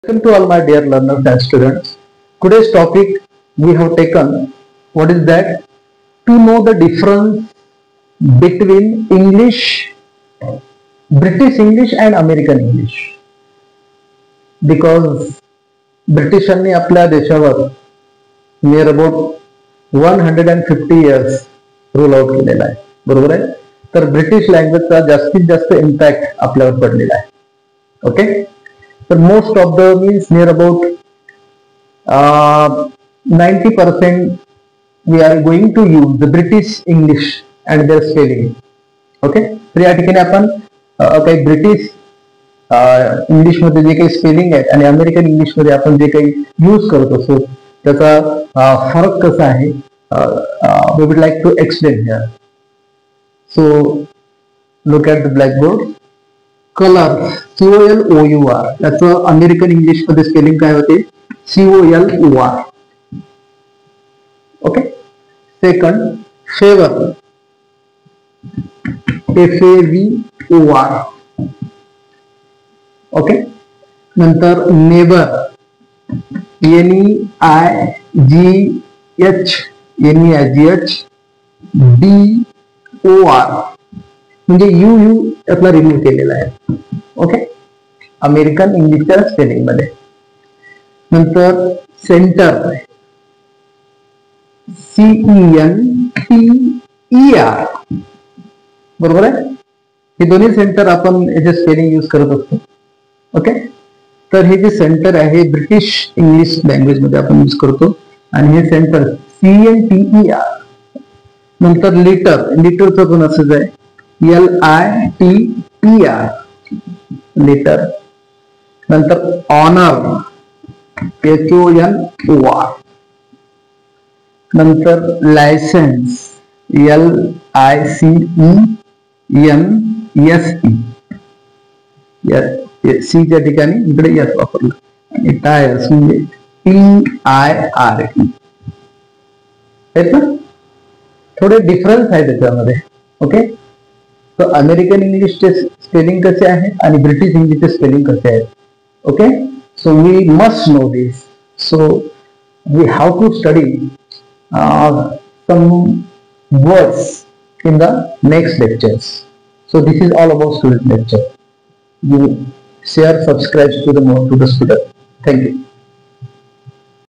Welcome to all my dear learners and students. Today's topic we have taken, what is that? To know the difference between English, British English and American English. Because ब्रिटिशांनी आपल्या देशावर near about 150 years rule out केलेला आहे, बरोबर आहे. तर British लँग्वेजचा जास्तीत जास्त इम्पॅक्ट आपल्यावर पडलेला आहे. ओके, तर most of the means near about 90% we are going to use the British English and their spelling. Okay, तर या ठिकाणी आपण काही ब्रिटिश इंग्लिश मध्ये जे काही स्पेलिंग आहे आणि अमेरिकन इंग्लिश मध्ये आपण जे काही यूज करत असतो त्याचा फरक कसा आहे we would like to explain here. So look at the blackboard. Colour COLOUR त्याचं अमेरिकन इंग्लिश मध्ये स्पेलिंग काय होते? COLOR. Okay. Second, favour FAVOR. ओके. नंतर नेबर NEIGH DOR म्हणजे यू यातला रिमूव्ह केलेला आहे. ओके, अमेरिकन इंग्लिशच्या स्पेलिंग मध्ये. नंतर सेंटर CENTER, बरोबर आहे. हे दोन्ही सेंटर आपण याचे स्पेलिंग यूज करत असतो. ओके, तर हे जे सेंटर आहे ब्रिटिश इंग्लिश लँग्वेज मध्ये आपण यूज करतो आणि हे सेंटर CENTER. नंतर लिटरचं पण असंच आहे LITER लिटर. नंतर ऑनर HONOR. नंतर लायसन्स LICENSE. सी च्या ठिकाणी इकडे यस वापरलं. आणि टायर्स म्हणजे TIRE. ना, थोडे डिफरन्स आहे त्याच्यामध्ये. ओके, तर अमेरिकन इंग्लिशचे स्पेलिंग कसे आहे आणि ब्रिटिश इंग्लिशचे स्पेलिंग कसे आहेत. Okay, so we must know this. So we have to study some words in the next lectures. So this is all about student lecture. You share, subscribe to the student. Thank you.